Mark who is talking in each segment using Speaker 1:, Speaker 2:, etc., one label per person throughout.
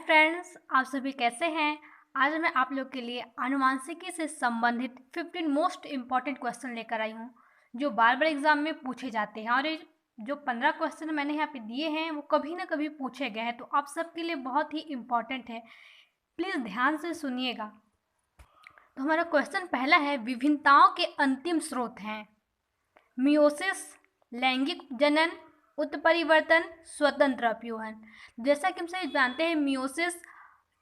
Speaker 1: Friends, आप सभी कैसे हैं। आज मैं आप लोग के लिए आनुवांशिकी से संबंधित 15 मोस्ट इम्पॉर्टेंट क्वेश्चन लेकर आई हूँ जो बार बार एग्जाम में पूछे जाते हैं। और ये जो 15 क्वेश्चन मैंने यहाँ पे दिए हैं वो कभी ना कभी पूछे गए हैं, तो आप सबके लिए बहुत ही इम्पॉर्टेंट है। प्लीज़ ध्यान से सुनिएगा। तो हमारा क्वेश्चन पहला है, विभिन्नताओं के अंतिम स्रोत हैं मियोसिस, लैंगिक जनन, उत्परिवर्तन, स्वतंत्र अपयूहन। जैसा कि हम सभी जानते हैं, मियोसिस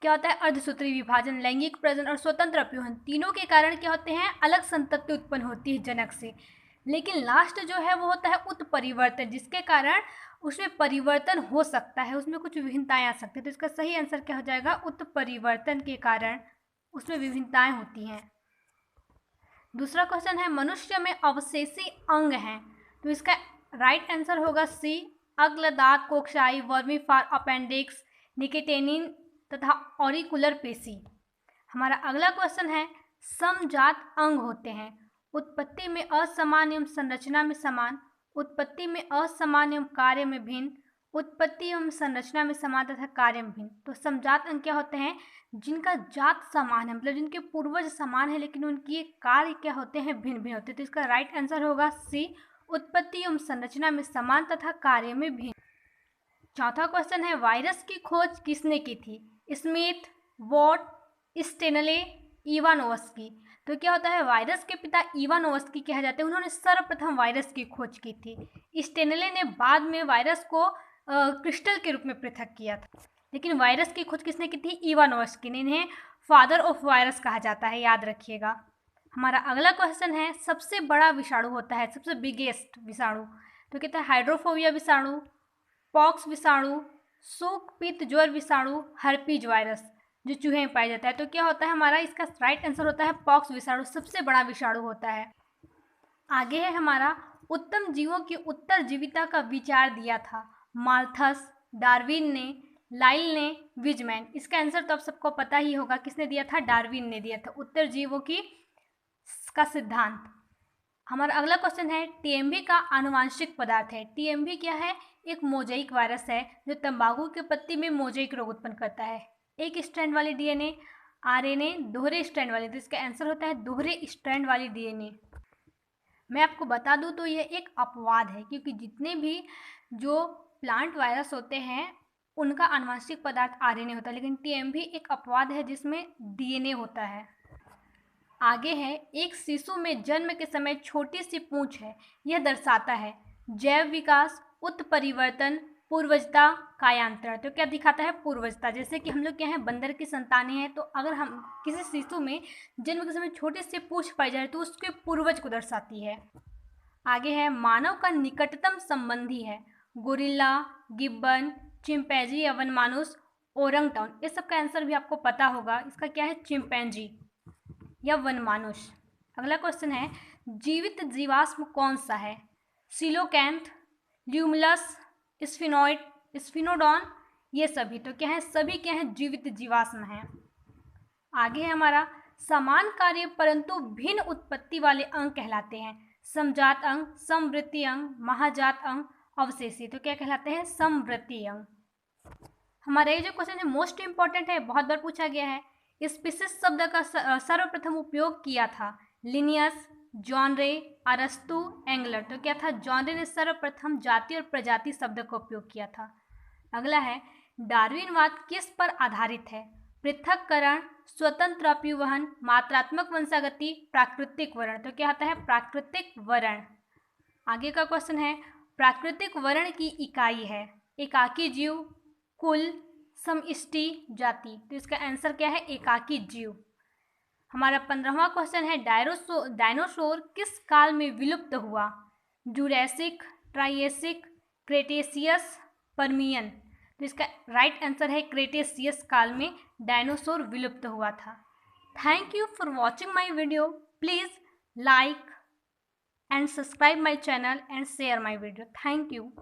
Speaker 1: क्या होता है, अर्धसूत्री विभाजन, लैंगिक प्रजनन और स्वतंत्र अपयूहन तीनों के कारण क्या होते हैं, अलग संतति उत्पन्न होती है जनक से। लेकिन लास्ट जो है वो होता है उत्परिवर्तन, जिसके कारण उसमें परिवर्तन हो सकता है, उसमें कुछ विभिन्नताएं आ सकती है। तो इसका सही आंसर क्या हो जाएगा, उत्परिवर्तन के कारण उसमें विभिन्नताएं होती हैं। दूसरा क्वेश्चन है, मनुष्य में अवशेषी अंग हैं, तो इसका राइट आंसर होगा सी, अग्ल, दांत, कोक्शाई, वर्मीफार, अपेंडिक्स, निकेटेनिन तथा ऑरिकुलर पेशी। हमारा अगला क्वेश्चन है, समजात अंग होते हैं, उत्पत्ति में असमान एवं संरचना में समान, उत्पत्ति में असमान एवं कार्य में भिन्न, उत्पत्ति एवं संरचना में समान तथा कार्य में भिन्न। तो समजात अंग क्या होते हैं, जिनका जात समान है, मतलब जिनके पूर्वज समान है लेकिन उनकी कार्य क्या होते हैं, भिन्न भिन्न होते हैं। तो इसका राइट आंसर होगा सी, उत्पत्ति एवं संरचना में समान तथा कार्य में भिन्न। चौथा क्वेश्चन है, वायरस की खोज किसने की थी, स्मिथ, वॉट, स्टेनले, इवानोव्स्की। तो क्या होता है, वायरस के पिता इवानोव्स्की कहा जाते हैं, उन्होंने सर्वप्रथम वायरस की खोज की थी। स्टेनले ने बाद में वायरस को क्रिस्टल के रूप में पृथक किया था, लेकिन वायरस की खोज किसने की थी, इवानोव्स्की ने। इन्हें फादर ऑफ वायरस कहा जाता है, याद रखिएगा। हमारा अगला क्वेश्चन है, सबसे बड़ा विषाणु होता है, सबसे बिगेस्ट विषाणु, तो कहता है हाइड्रोफोबिया विषाणु, पॉक्स विषाणु, सूख पित्त ज्वर विषाणु, हर्पीज वायरस, जो चूहे में पाया जाता है। तो क्या होता है हमारा, इसका राइट आंसर होता है पॉक्स विषाणु, सबसे बड़ा विषाणु होता है। आगे है हमारा, उत्तम जीवों की उत्तरजीविता का विचार दिया था माल्थस, डार्विन ने, लाइल ने, विजमैन। इसका आंसर तो आप सबको पता ही होगा, किसने दिया था, डार्विन ने दिया था उत्तरजीवों की का सिद्धांत। हमारा अगला क्वेश्चन है, टीएमवी का आनुवांशिक पदार्थ है। टीएमवी क्या है, एक मोजाइक वायरस है जो तंबाकू के पत्ती में मोजाइक रोग उत्पन्न करता है। एक स्ट्रैंड वाली डीएनए, आरएनए, दोहरे स्ट्रैंड वाली। तो इसका आंसर होता है दोहरे स्ट्रैंड वाली डीएनए। मैं आपको बता दूं तो ये एक अपवाद है, क्योंकि जितने भी जो प्लांट वायरस होते हैं उनका आनुवांशिक पदार्थ आरएनए होता है, लेकिन टीएमवी एक अपवाद है जिसमें डीएनए होता है। आगे है, एक शिशु में जन्म के समय छोटी सी पूंछ है, यह दर्शाता है जैव विकास, उत्परिवर्तन, पूर्वजता, कायांतरण। तो क्या दिखाता है, पूर्वजता। जैसे कि हम लोग क्या है, बंदर की संतानें हैं, तो अगर हम किसी शिशु में जन्म के समय छोटी सी पूंछ पाई जाए तो उसके पूर्वज को दर्शाती है। आगे है, मानव का निकटतम संबंधी है गोरिल्ला, गिब्बन, चिंपैंजी या वनमानुष, ओरंगटान। इस सब का आंसर भी आपको पता होगा, इसका क्या है, चिंपैंजी या वनमानुष। अगला क्वेश्चन है, जीवित जीवाश्म कौन सा है, सिलोकैंथ, ल्यूमुलस, स्फिनोइड, स्फिनोडॉन, ये सभी। तो क्या है, सभी क्या है, जीवित जीवाश्म हैं। आगे है हमारा, समान कार्य परंतु भिन्न उत्पत्ति वाले अंग कहलाते हैं समजात अंग, समवृत्ति अंग, महाजात अंग, अवशेषी। तो क्या कहलाते हैं, समवृत्ति अंग। हमारा ये जो क्वेश्चन है मोस्ट इंपॉर्टेंट है, बहुत बार पूछा गया है। स्पीसीज शब्द का सर्वप्रथम उपयोग किया था लिनियस, जॉनरे, अरस्तु, एंगलर। तो क्या था, जॉनरे ने सर्वप्रथम जाति और प्रजाति शब्द का उपयोग किया था। अगला है, डार्विनवाद किस पर आधारित है, पृथक्करण, स्वतंत्र अपयूहन, मात्रात्मक वंशागति, प्राकृतिक वर्ण। तो क्या आता है, प्राकृतिक वर्ण। आगे का क्वेश्चन है, प्राकृतिक वर्ण की इकाई है एकाकी जीव, कुल, समष्टि, जाति। तो इसका आंसर क्या है, एकाकी जीव। हमारा 15वां क्वेश्चन है, डायनासोर किस काल में विलुप्त हुआ, जुरैसिक, ट्राइएसिक, क्रेटेशियस, पर्मियन। तो इसका राइट आंसर है क्रेटेशियस काल में डायनासोर विलुप्त हुआ था। Thank you for watching my video. Please like and subscribe my channel and share my video. Thank you.